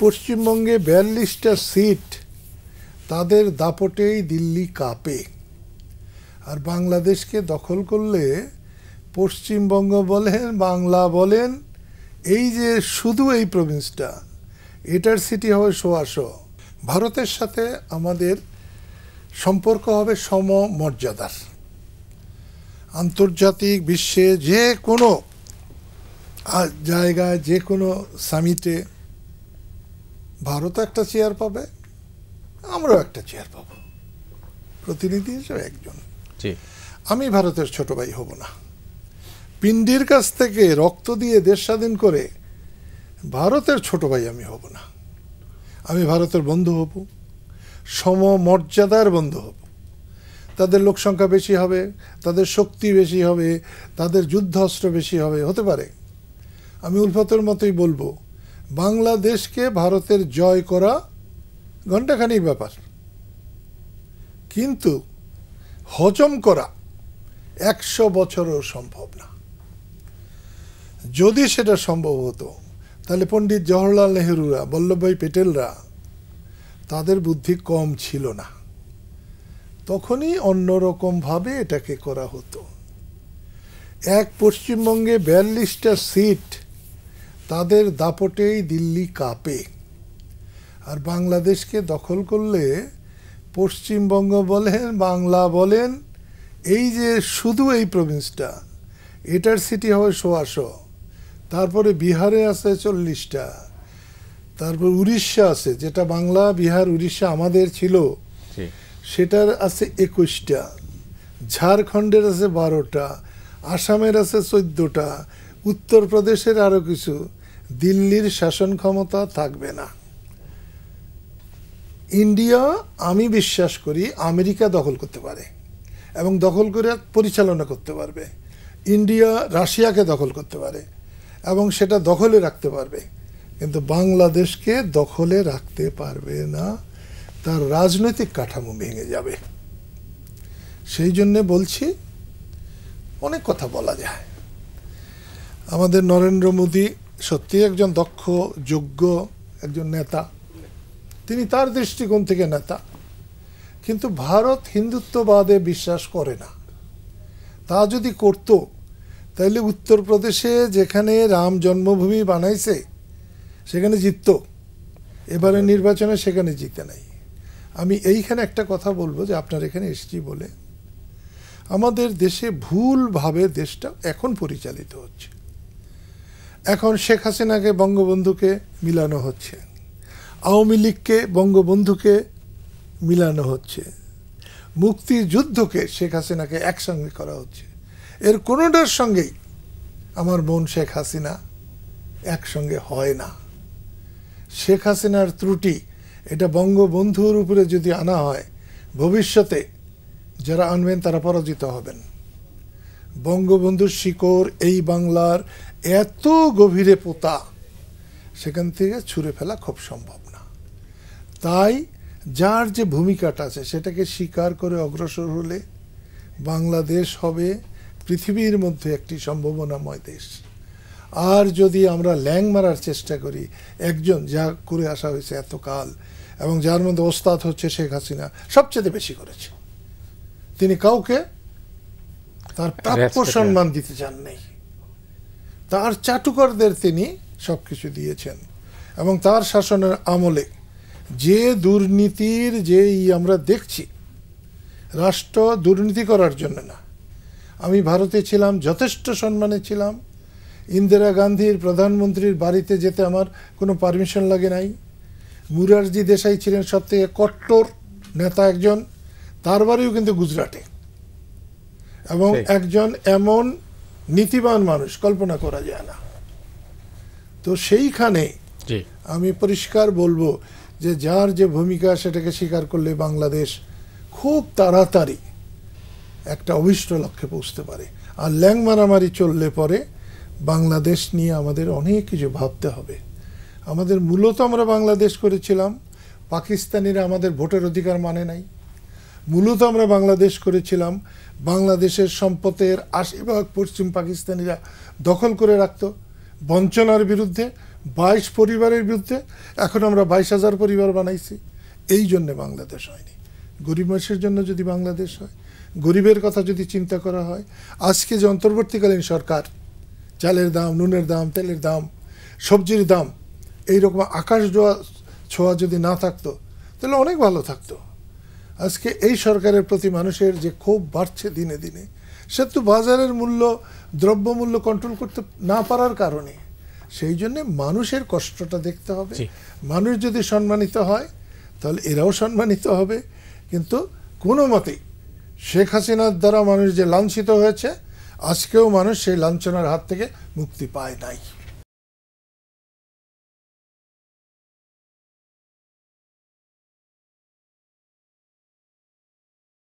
পশ্চিমবঙ্গে ৪২টা সিট তাদের দাপটেই দিল্লি কাঁপে। আর বাংলাদেশকে দখল করলে পশ্চিমবঙ্গ বলেন, বাংলা বলেন, এই যে শুধু এই প্রভিন্সটা, এটার সিটি হবে ১৬০০। ভারতের সাথে আমাদের সম্পর্ক হবে সমমর্যাদার। আন্তর্জাতিক বিশ্বে যে কোনো জায়গায়, যে কোনো সামিটে ভারতও একটা চেয়ার পাবে, আমরাও একটা চেয়ার পাব, প্রতিনিধি হিসেবে একজন। আমি ভারতের ছোট ভাই হব না। পিন্ডির কাছ থেকে রক্ত দিয়ে দেশ স্বাধীন করে ভারতের ছোট ভাই আমি হব না। আমি ভারতের বন্ধু হব, সমমর্যাদার বন্ধু হব। তাদের লোক সংখ্যা বেশি হবে, তাদের শক্তি বেশি হবে, তাদের যুদ্ধাস্ত্র বেশি হবে, হতে পারে। আমি উলফতের মতোই বলবো, বাংলাদেশকে ভারতের জয় করা ঘণ্টাখানিক ব্যাপার, কিন্তু হজম করা ১০০ বছরও সম্ভব না। যদি সেটা সম্ভব হতো, তাহলে পণ্ডিত জওহরলাল নেহরুরা, বল্লভভাই পেটেলরা, তাদের বুদ্ধি কম ছিল না। তখনই অন্যরকমভাবে এটাকে করা হতো। এক পশ্চিমবঙ্গে ৪২টা সিট তাদের দাপটেই দিল্লি কাঁপে। আর বাংলাদেশকে দখল করলে পশ্চিমবঙ্গ বলেন, বাংলা বলেন, এই যে শুধু এই প্রভিন্সটা, এটার সিটি হবে ১৬০০। তারপরে বিহারে আছে ৪০টা, তারপর উড়িষ্যা আছে, যেটা বাংলা, বিহার, উড়িষ্যা আমাদের ছিল, সেটার আছে ২১টা, ঝাড়খণ্ডের আছে ১২টা, আসামের আছে ১৪টা, উত্তরপ্রদেশের আরও কিছু। দিল্লির শাসন ক্ষমতা থাকবে না। ইন্ডিয়া, আমি বিশ্বাস করি, আমেরিকা দখল করতে পারে এবং দখল করে পরিচালনা করতে পারবে। ইন্ডিয়া রাশিয়াকে দখল করতে পারে এবং সেটা দখলে রাখতে পারবে, কিন্তু বাংলাদেশকে দখলে রাখতে পারবে না। তার রাজনৈতিক কাঠামো ভেঙে যাবে। সেই জন্যে বলছি, অনেক কথা বলা যায়। আমাদের নরেন্দ্র মোদী সত্যি একজন দক্ষ, যোগ্য একজন নেতা। তিনি তার দৃষ্টিকোণ থেকে নেতা, কিন্তু ভারত হিন্দুত্ববাদে বিশ্বাস করে না। তা যদি করত, তাহলে উত্তরপ্রদেশে যেখানে রাম জন্মভূমি বানাইছে সেখানে জিতত। এবারে নির্বাচনে সেখানে জিতে নাই। আমি এইখানে একটা কথা বলবো, যে আপনার এখানে এসেছি বলে, আমাদের দেশে ভুলভাবে দেশটা এখন পরিচালিত হচ্ছে। এখন শেখ হাসিনাকে বঙ্গবন্ধুকে মিলানো হচ্ছে, আওয়ামী লীগকে বঙ্গবন্ধুকে মিলানো হচ্ছে, মুক্তিযুদ্ধকে শেখ হাসিনাকে একসঙ্গে করা হচ্ছে। এর কোনোটার সঙ্গেই আমার বোন শেখ হাসিনা একসঙ্গে হয় না। শেখ হাসিনার ত্রুটি এটা বঙ্গবন্ধুর উপরে যদি আনা হয়, ভবিষ্যতে যারা আনবেন তারা পরাজিত হবেন। বঙ্গবন্ধুর শিকড় এই বাংলার এত গভীরে পোতা, সেখান থেকে ছুঁড়ে ফেলা খুব সম্ভব না। তাই যার যে ভূমিকাটা আছে সেটাকে স্বীকার করে অগ্রসর হলে বাংলাদেশ হবে পৃথিবীর মধ্যে একটি সম্ভাবনাময় দেশ। আর যদি আমরা ল্যাং মারার চেষ্টা করি, একজন যা করে আসা হয়েছে এতকাল, এবং যার মধ্যে ওস্তাদ হচ্ছে শেখ হাসিনা, সবচেয়ে বেশি করেছে। তিনি কাউকে তার প্রাপ্য সম্মান দিতে চান নাই। তার চাটুকারদের তিনি সব কিছু দিয়েছেন, এবং তার শাসনের আমলে যে দুর্নীতির আমরা দেখছি, রাষ্ট্র দুর্নীতি করার জন্য না। আমি ভারতে ছিলাম, যথেষ্ট সম্মানে ছিলাম। ইন্দিরা গান্ধীর প্রধানমন্ত্রীর বাড়িতে যেতে আমার কোনো পারমিশন লাগে নাই। মুরারজি দেশাই ছিলেন সবথেকে কট্টর নেতা একজন, তার বাড়িও কিন্তু গুজরাটে, এবং একজন এমন নীতিবান মানুষ কল্পনা করা যায় না। তো সেইখানে আমি পরিষ্কার বলবো যে যার যে ভূমিকা সেটাকে স্বীকার করলে বাংলাদেশ খুব তাড়াতাড়ি একটা অভিষ্ট লক্ষ্যে পৌঁছতে পারে। আর ল্যাং মারামারি চললে পরে বাংলাদেশ নিয়ে আমাদের অনেক কিছু ভাবতে হবে। আমাদের মূলত আমরা বাংলাদেশ করেছিলাম, পাকিস্তানিরা আমাদের ভোটের অধিকার মানে নাই। মূলত আমরা বাংলাদেশ করেছিলাম, বাংলাদেশের সম্পদের ৮০% পশ্চিম পাকিস্তানিরা দখল করে রাখত। বঞ্চনার বিরুদ্ধে 22 পরিবারের বিরুদ্ধে এখন আমরা 22,000 পরিবার বানাইছি। এই জন্যে বাংলাদেশ হয়নি। গরিব মানুষের জন্য যদি বাংলাদেশ হয়, গরিবের কথা যদি চিন্তা করা হয়, আজকে যে অন্তর্বর্তীকালীন সরকার চালের দাম, নুনের দাম, তেলের দাম, সবজির দাম এইরকম আকাশ ছোঁয়া যদি না থাকতো তাহলে অনেক ভালো থাকতো। আজকে এই সরকারের প্রতি মানুষের যে ক্ষোভ বাড়ছে দিনে দিনে, সে তো বাজারের মূল্য, দ্রব্যমূল্য কন্ট্রোল করতে না পারার কারণে। সেই জন্যে মানুষের কষ্টটা দেখতে হবে। মানুষ যদি সম্মানিত হয় তাহলে এরাও সম্মানিত হবে। কিন্তু কোনো মতেই শেখ হাসিনার দ্বারা মানুষ যে লাঞ্ছিত হয়েছে, আজকেও মানুষ সেই লাঞ্ছনার হাত থেকে মুক্তি পায় নাই।